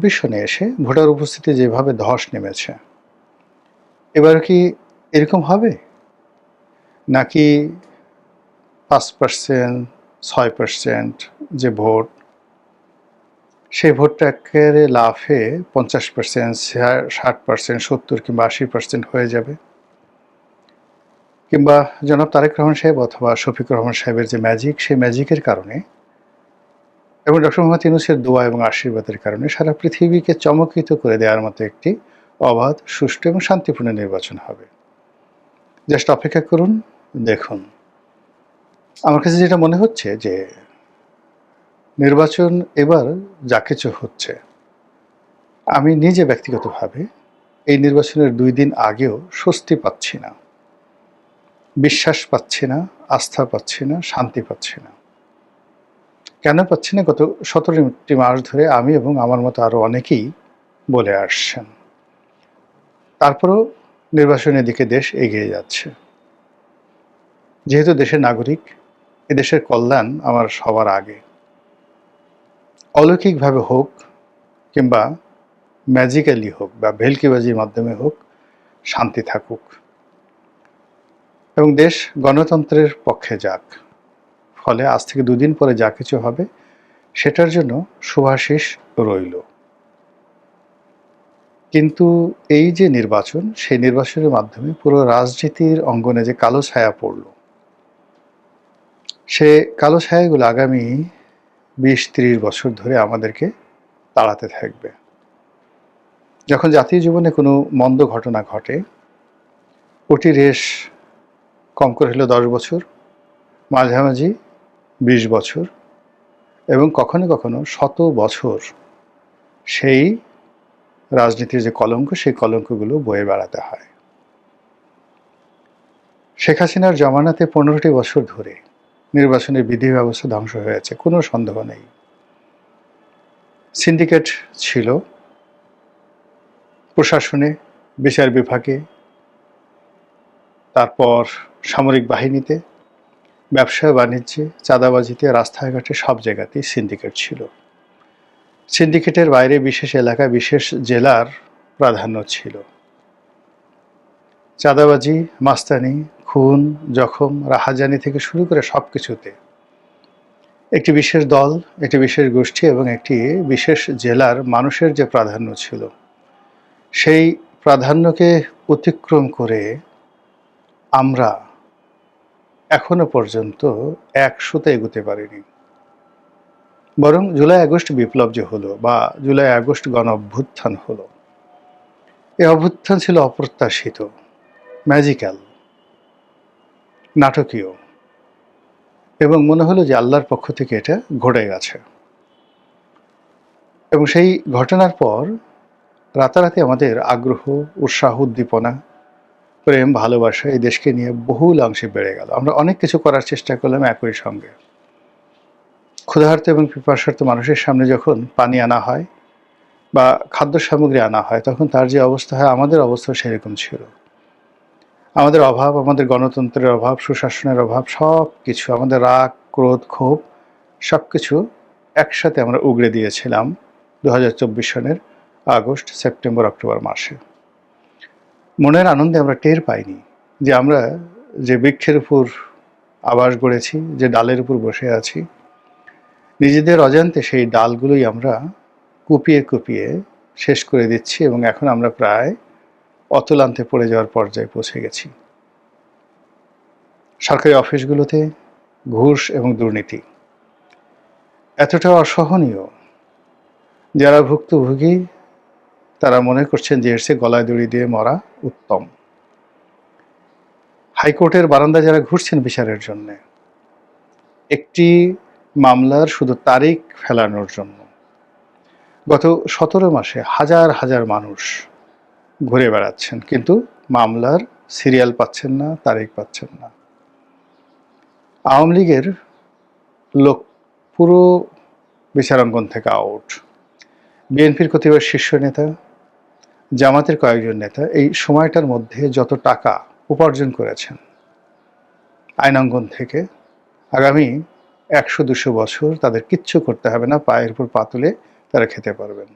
ভীষণে এসে ভোটার উপস্থিতি যেভাবে ধস নেমেছে, এবার কি এরকম হবে? নাকি ৫%, ৬% যে ভোট, সেই ভোটটা একেবারে লাফে ৫০%, ৬০%, ৭০ কিংবা ৮০% হয়ে যাবে? কিংবা জনাব তারেক রহমান সাহেব অথবা শফিকুর রহমান সাহেবের যে ম্যাজিক, সেই ম্যাজিকের কারণে এবং ডক্টর মোহাম্মদ ইউনূসের দোয়া এবং আশীর্বাদের কারণে সারা পৃথিবীকে চমকিত করে দেওয়ার মতো একটি অবাধ, সুষ্ঠু এবং শান্তিপূর্ণ নির্বাচন হবে। জাস্ট অপেক্ষা করুন, দেখুন। আমার কাছে যেটা মনে হচ্ছে যে নির্বাচন এবার যা কিছু হচ্ছে, আমি নিজে ব্যক্তিগতভাবে এই নির্বাচনের ২ দিন আগেও স্বস্তি পাচ্ছি না, বিশ্বাস পাচ্ছি না, আস্থা পাচ্ছি না, শান্তি পাচ্ছি না। কেন পাচ্ছি না? গত ১৭টি মাস ধরে আমি এবং আমার মতো আরও অনেকেই বলে আসছেন। তারপরেও নির্বাচনের দিকে দেশ এগিয়ে যাচ্ছে। যেহেতু দেশের নাগরিক, এদেশের কল্যাণ আমার সবার আগে। অলৌকিকভাবে হোক কিংবা ম্যাজিক্যালি হোক বা ভেলকিবাজির মাধ্যমে হোক, শান্তি থাকুক এবং দেশ গণতন্ত্রের পক্ষে যাক। ফলে আজ থেকে ২ দিন পরে যা কিছু হবে, সেটার জন্য শুভাশিস রইল। কিন্তু এই যে নির্বাচন, সেই নির্বাচনের মাধ্যমে পুরো রাজনীতির অঙ্গনে যে কালো ছায়া পড়ল, সে কালো ছায়াগুলো আগামী ২০-৩০ বছর ধরে আমাদেরকে তাড়াতে থাকবে। যখন জাতীয় জীবনে কোনো মন্দ ঘটনা ঘটে, ওটি রেশ কম করে হলেও ১০ বছর, মাঝামাঝি ২০ বছর এবং কখনো কখনো ১০০ বছর সেই রাজনীতির যে কলঙ্ক, সেই কলঙ্কগুলো বয়ে বেড়াতে হয়। শেখ হাসিনার জমানাতে ১৫টি বছর ধরে নির্বাচনের বিধি ব্যবস্থা ধ্বংস হয়েছে, কোনো সন্দেহ নেই। সিন্ডিকেট ছিল প্রশাসনে, বিচার বিভাগে, তারপর সামরিক বাহিনীতে, ব্যবসা বাণিজ্যে, চাঁদাবাজিতে, রাস্তাঘাটে, সব জায়গাতেই সিন্ডিকেট ছিল। সিন্ডিকেটের বাইরে বিশেষ এলাকা, বিশেষ জেলার প্রাধান্য ছিল। চাঁদাবাজি, মাস্তানি, খুন, জখম, রাহাজানি থেকে শুরু করে সব কিছুতে একটি বিশেষ দল, একটি বিশেষ গোষ্ঠী এবং একটি বিশেষ জেলার মানুষের যে প্রাধান্য ছিল, সেই প্রাধান্যকে অতিক্রম করে আমরা এখনো পর্যন্ত ১০০তে এগোতে পারিনি। বরং জুলাই আগস্ট বিপ্লব যে হলো বা জুলাই আগস্ট গণ অভ্যুত্থান হলো, এই অভ্যুত্থান ছিল অপ্রত্যাশিত, ম্যাজিক্যাল, নাটকীয় এবং মনে হলো যে আল্লাহর পক্ষ থেকে এটা ঘটে গেছে। এবং সেই ঘটনার পর রাতারাতি আমাদের আগ্রহ, উৎসাহ, উদ্দীপনা, প্রেম, ভালোবাসা এই দেশকে নিয়ে বহুল অংশে বেড়ে গেল। আমরা অনেক কিছু করার চেষ্টা করলাম একই সঙ্গে। ক্ষুধার্ত এবং পিপাসার্ত মানুষের সামনে যখন পানি আনা হয় বা খাদ্য সামগ্রী আনা হয়, তখন তার যে অবস্থা হয়, আমাদের অবস্থাও সেরকম ছিল। আমাদের অভাব, আমাদের গণতন্ত্রের অভাব, সুশাসনের অভাব, সব কিছু, আমাদের রাগ, ক্রোধ, ক্ষোভ, সব কিছু একসাথে আমরা উগড়ে দিয়েছিলাম ২০২৪ সনের আগস্ট, সেপ্টেম্বর, অক্টোবর মাসে। মনের আনন্দে আমরা টের পাইনি যে আমরা যে বৃক্ষের উপর আবাস গড়েছি, যে ডালের উপর বসে আছি, নিজেদের অজান্তে সেই ডালগুলোই আমরা কুপিয়ে কুপিয়ে শেষ করে দিচ্ছি এবং এখন আমরা প্রায় অতলান্তে পড়ে যাওয়ার পর্যায়ে পৌঁছে গেছি। সরকারি অফিসগুলোতে ঘুষ এবং দুর্নীতি এতটা অসহনীয়, যারা ভুক্তভোগী তারা মনে করছেন যে এর চেয়ে গলায় দড়ি দিয়ে মরা উত্তম। হাইকোর্টের বারান্দায় যারা ঘুরছেন বিচারের জন্যে, একটি মামলার শুধু তারিখ ফেলানোর জন্য গত ১৭ মাসে হাজার হাজার মানুষ ঘুরে বেড়াচ্ছেন, কিন্তু মামলার সিরিয়াল পাচ্ছেন না, তারিখ পাচ্ছেন না। আওয়ামী লীগের লোক পুরো বিচারাঙ্গন থেকে আউট। বিএনপির কতিপয় শীর্ষ নেতা, জামাতের কয়েকজন নেতা এই সময়টার মধ্যে যত টাকা উপার্জন করেছেন আইনাঙ্গন থেকে, আগামী ১০০-২০০ বছর তাদের কিচ্ছু করতে হবে না, পায়ের উপর পা তুলে তারা খেতে পারবেন।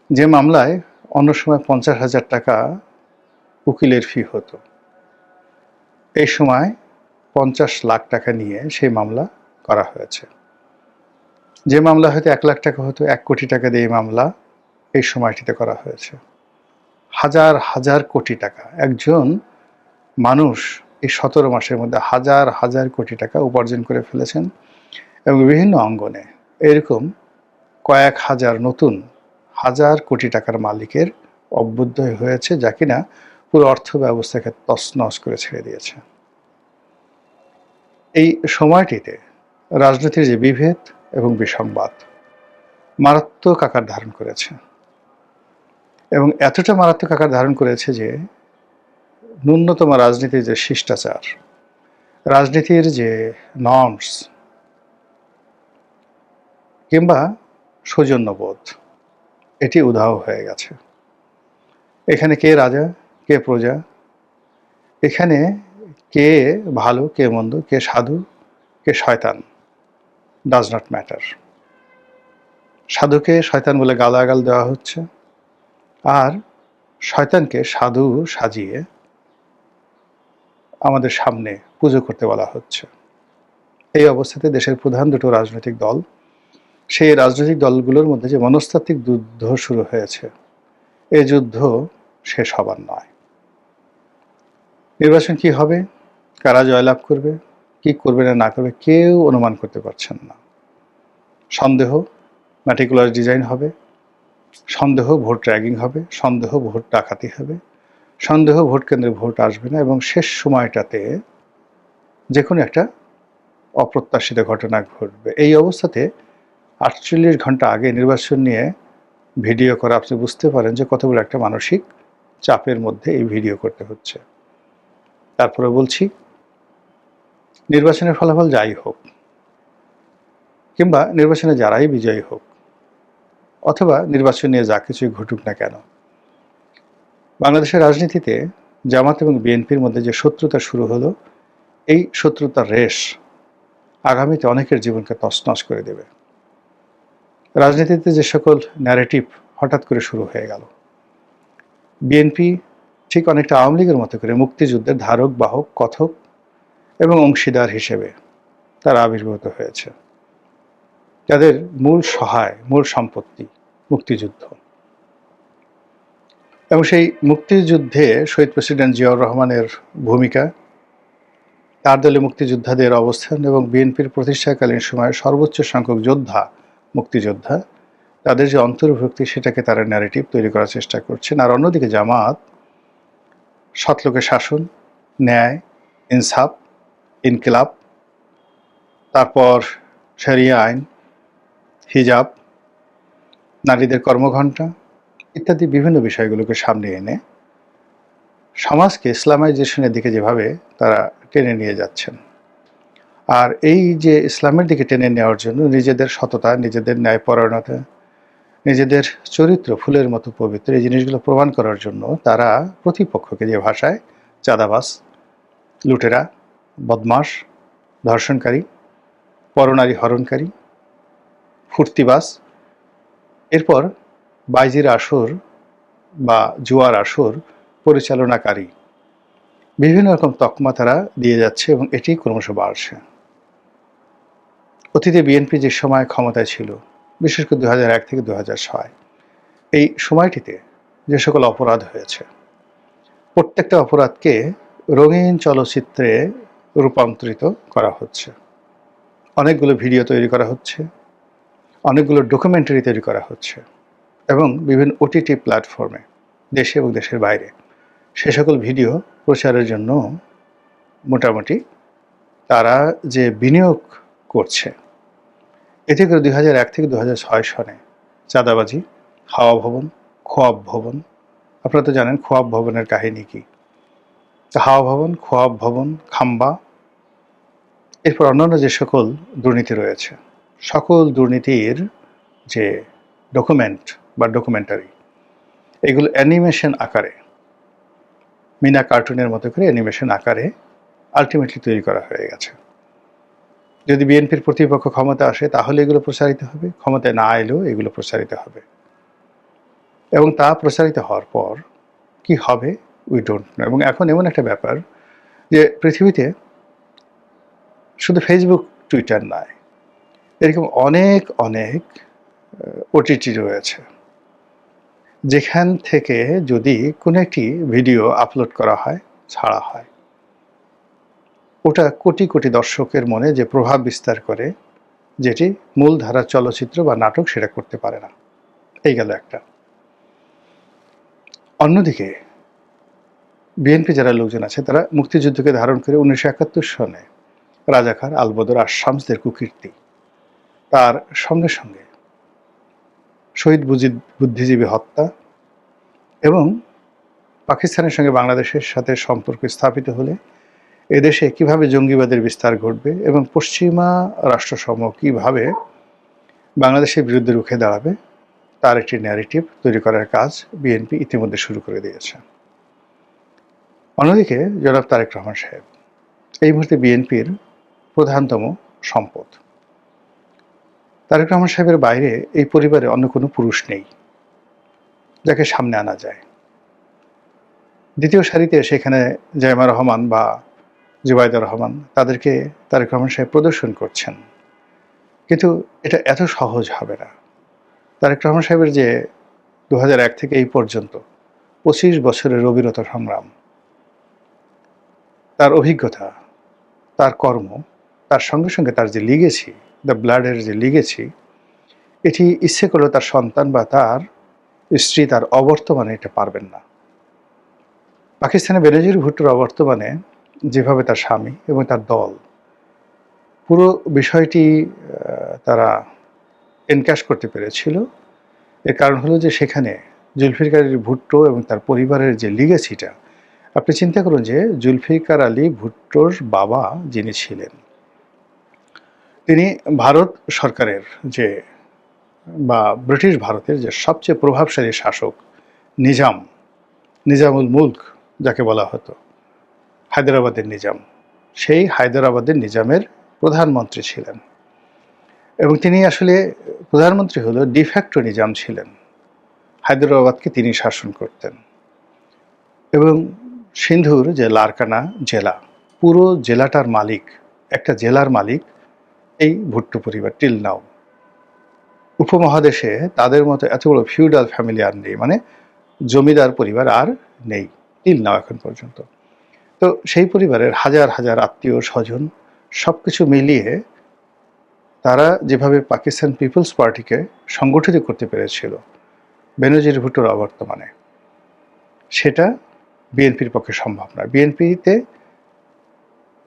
যে মামলায় অন্য সময় 50,000 টাকা উকিলের ফি হতো, এই সময় 50 লাখ টাকা নিয়ে সেই মামলা করা হয়েছে। যে মামলা হয়তো 1 লাখ টাকা হতো, 1 কোটি টাকা দিয়ে মামলা এই সময়টিতে করা হয়েছে। হাজার হাজার কোটি টাকা একজন মানুষ এই 17 মাসের মধ্যে হাজার হাজার কোটি টাকা উপার্জন করে ফেলেছেন এবং বিভিন্ন অঙ্গনে এরকম কয়েক হাজার নতুন হাজার কোটি টাকার মালিকের অভ্যুদয় হয়েছে, যা কিনা পুরো অর্থ ব্যবস্থাকে তছনছ করে ছেড়ে দিয়েছে। এই সময়টিতে রাজনীতির যে বিভেদ এবং বিসংবাদ মারাত্মক আকার ধারণ করেছে এবং এতটা মারাত্মক আকার ধারণ করেছে যে ন্যূনতম রাজনীতির যে শিষ্টাচার, রাজনীতির যে নর্মস কিংবা সৌজন্যবোধ, এটি উধাও হয়ে গেছে। এখানে কে রাজা কে প্রজা, এখানে কে ভালো কে মন্দ, কে সাধু কে শয়তান, ডাজ নট ম্যাটার। সাধুকে শয়তান বলে গালাগাল দেওয়া হচ্ছে, আর শয়তানকে সাধু সাজিয়ে আমাদের সামনে পুজো করতে বলা হচ্ছে। এই অবস্থাতে দেশের প্রধান দুটো রাজনৈতিক দল, সেই রাজনৈতিক দলগুলোর মধ্যে যে মনস্তাত্ত্বিক যুদ্ধ শুরু হয়েছে, এই যুদ্ধ শেষ হবার নয়। নির্বাচন কি হবে, কারা জয়লাভ করবে, কি করবে না করবে, কেউ অনুমান করতে পারছেন না। সন্দেহ ম্যাটিকুলার ডিজাইন হবে, সন্দেহ ভোট র্যাগিং হবে, সন্দেহ ভোট ডাকাতি হবে, সন্দেহ ভোট কেন্দ্রে ভোট আসবে না এবং শেষ সময়টাতে যে কোনো একটা অপ্রত্যাশিত ঘটনা ঘটবে। এই অবস্থাতে 48 ঘন্টা আগে নির্বাচন নিয়ে ভিডিও করা, আপনি বুঝতে পারেন যে কত বড় একটা মানসিক চাপের মধ্যে এই ভিডিও করতে হচ্ছে। তারপরে বলছি, নির্বাচনের ফলাফল যাই হোক কিংবা নির্বাচনে যারাই বিজয়ী হোক অথবা নির্বাচন নিয়ে যা কিছুই ঘটুক না কেন, বাংলাদেশের রাজনীতিতে জামাত এবং বিএনপির মধ্যে যে শত্রুতা শুরু হলো, এই শত্রুতার রেশ আগামীতে অনেকের জীবনকে তছনছ করে দেবে। রাজনীতিতে যে সকল ন্যারেটিভ হঠাৎ করে শুরু হয়ে গেল, বিএনপি ঠিক অনেকটা আওয়ামী লীগের মতো করে মুক্তিযুদ্ধের ধারক বাহক কথক এবং অংশীদার হিসেবে তারা আবির্ভূত হয়েছে, যাদের মূল সহায় মূল সম্পত্তি মুক্তিযুদ্ধ। এবং সেই মুক্তিযুদ্ধে শহীদ প্রেসিডেন্ট জিয়াউর রহমানের ভূমিকা, তার দলে মুক্তিযোদ্ধাদের অবস্থান এবং বিএনপির প্রতিষ্ঠাকালীন সময়ে সর্বোচ্চ সংখ্যক যোদ্ধা মুক্তিযোদ্ধা, তাদের যে অন্তর্ভুক্তি, সেটাকে তারা ন্যারেটিভ তৈরি করার চেষ্টা করছেন। আর অন্যদিকে জামাত সৎলোকের শাসন, ন্যায়, ইনসাফ, ইনকিলাব, তারপর শরিয়া আইন, হিজাব, নারীদের কর্মঘণ্টা ইত্যাদি বিভিন্ন বিষয়গুলোকে সামনে এনে সমাজকে ইসলামাইজেশনের দিকে যেভাবে তারা টেনে নিয়ে যাচ্ছেন, আর এই যে ইসলামের দিকে টেনে নেওয়ার জন্য নিজেদের সততা, নিজেদের ন্যায়পরায়ণতা, নিজেদের চরিত্র ফুলের মতো পবিত্র, এই জিনিসগুলো প্রমাণ করার জন্য তারা প্রতিপক্ষকে যে ভাষায় চাঁদাবাজ, লুটেরা, বদমাশ, ধর্ষণকারী, পরনারী হরণকারী, ফুর্তিবাজ, এরপর বাইজির আসর বা জুয়ার আসর পরিচালনাকারী, বিভিন্ন রকম তকমা তারা দিয়ে যাচ্ছে এবং এটি ক্রমশ বাড়ছে। অতীতে বিএনপি যে সময় ক্ষমতায় ছিল, বিশেষ করে 2001 থেকে 2006, এই সময়টিতে যে সকল অপরাধ হয়েছে, প্রত্যেকটা অপরাধকে রঙিন চলচ্চিত্রে রূপান্তরিত করা হচ্ছে। অনেকগুলো ভিডিও তৈরি করা হচ্ছে, অনেকগুলো ডকুমেন্টারি তৈরি করা হচ্ছে এবং বিভিন্ন ওটিটি প্ল্যাটফর্মে দেশে এবং দেশের বাইরে সে সকল ভিডিও প্রচারের জন্য মোটামুটি তারা যে বিনিয়োগ করছে, এতে করে 2001 থেকে 2006 সনে চাঁদাবাজি, হাওয়া ভবন, খোয়াব ভবন, আপনারা তো জানেন খোয়াব ভবনের কাহিনী কি। হাওয়া ভবন, খোয়াব ভবন, খাম্বা, এরপর অন্যান্য যে সকল দুর্নীতি রয়েছে, সকল দুর্নীতির যে ডকুমেন্ট বা ডকুমেন্টারি, এগুলো অ্যানিমেশন আকারে, মিনা কার্টুনের মতো করে অ্যানিমেশন আকারে আলটিমেটলি তৈরি করা হয়ে গেছে। যদি বিএনপির প্রতিপক্ষ ক্ষমতা আসে তাহলে এগুলো প্রচারিত হবে, ক্ষমতায় না এলেও এগুলো প্রচারিত হবে। এবং তা প্রচারিত হওয়ার পর কি হবে উই ডোন্ট নো। এবং এখন এমন একটা ব্যাপার যে পৃথিবীতে শুধু ফেসবুক, টুইটার নয়, এরকম অনেক অনেক ওটিটি রয়েছে, যেখান থেকে যদি কোনো একটি ভিডিও আপলোড করা হয়, ছাড়া হয়, ওটা কোটি কোটি দর্শকের মনে যে প্রভাব বিস্তার করে, যেটি মূলধারা চলচ্চিত্র বা নাটক সেটা করতে পারে না। এই গেল একটা। অন্যদিকে বিএনপি যারা লোকজন আছে তারা মুক্তিযুদ্ধকে ধারণ করে 1971 সনে রাজাকার, আলবদর আর শামসদের কুকীর্তি, তার সঙ্গে সঙ্গে শহীদ বুদ্ধিজীবী হত্যা এবং পাকিস্তানের সঙ্গে বাংলাদেশের সাথে সম্পর্ক স্থাপিত হলে এদেশে কিভাবে জঙ্গিবাদের বিস্তার ঘটবে এবং পশ্চিমা রাষ্ট্রসমূহ কিভাবে বাংলাদেশের বিরুদ্ধে রুখে দাঁড়াবে, তার একটি ন্যারেটিভ তৈরি করার কাজ বিএনপি ইতিমধ্যে শুরু করে দিয়েছে। অন্যদিকে জনাব তারেক রহমান সাহেব এই মুহূর্তে বিএনপির প্রধানতম সম্পদ। তারেক রহমান সাহেবের বাইরে এই পরিবারে অন্য কোনো পুরুষ নেই যাকে সামনে আনা যায়। দ্বিতীয় সারিতে সেখানে জাইমা রহমান বা জুবাইদা রহমান, তাদেরকে তারেক রহমান সাহেব প্রদর্শন করছেন, কিন্তু এটা এত সহজ হবে না। তারেক রহমান সাহেবের যে 2001 থেকে এই পর্যন্ত 25 বছরের অবিরত সংগ্রাম, তার অভিজ্ঞতা, তার কর্ম, তার সঙ্গে সঙ্গে তার যে লিগেছি, দ্য ব্লাডের যে লিগেছি, এটি ইচ্ছে করলেও তার সন্তান বা তার স্ত্রী তার অবর্তমানে এটা পারবেন না। পাকিস্তানে বেনজির ভুট্টোর অবর্তমানে যেভাবে তার স্বামী এবং তার দল পুরো বিষয়টি তারা এনক্যাশ করতে পেরেছিল, এর কারণ হলো যে সেখানে জুলফিকার আলী ভুট্টো এবং তার পরিবারের যে লিগেসিটা, আপনি চিন্তা করুন যে জুলফিকার আলী ভুট্টোর বাবা যিনি ছিলেন, তিনি ভারত সরকারের যে বা ব্রিটিশ ভারতের যে সবচেয়ে প্রভাবশালী শাসক নিজামুল মুলক যাকে বলা হতো, হায়দ্রাবাদের নিজাম, সেই হায়দ্রাবাদের নিজামের প্রধানমন্ত্রী ছিলেন এবং তিনি আসলে প্রধানমন্ত্রী হলো ডিফ্যাক্টো নিজাম ছিলেন। হায়দ্রাবাদকে তিনি শাসন করতেন এবং সিন্ধুর যে লারকানা জেলা, পুরো জেলাটার মালিক, একটা জেলার মালিক এই ভুট্টো পরিবার টিল নাও। উপমহাদেশে তাদের মতো এত বড় ফিউডাল ফ্যামিলি আর নেই, মানে জমিদার পরিবার আর নেই টিল নাও এখন পর্যন্ত। তো সেই পরিবারের হাজার হাজার আত্মীয় স্বজন সব কিছু মিলিয়ে তারা যেভাবে পাকিস্তান পিপলস পার্টিকে সংগঠিত করতে পেরেছিল বেনজির ভুট্টোর অবর্তমানে, সেটা বিএনপির পক্ষে সম্ভব নয়। বিএনপিতে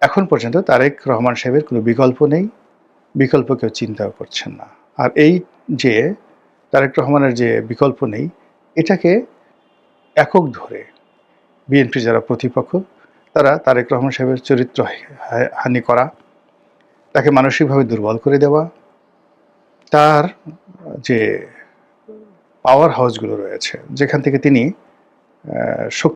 এখন পর্যন্ত তারেক রহমান সাহেবের কোনো বিকল্প নেই, বিকল্প কেউ চিন্তাও করছেন না। আর এই যে তারেক রহমানের যে বিকল্প নেই, এটাকে একক ধরে বিএনপি যারা প্রতিপক্ষ, তারা তারেক রহমান সাহেবের চরিত্র হানি করা, তাকে মানসিকভাবে দুর্বল করে দেওয়া, তার যে পাওয়ার হাউসগুলো রয়েছে যেখান থেকে তিনি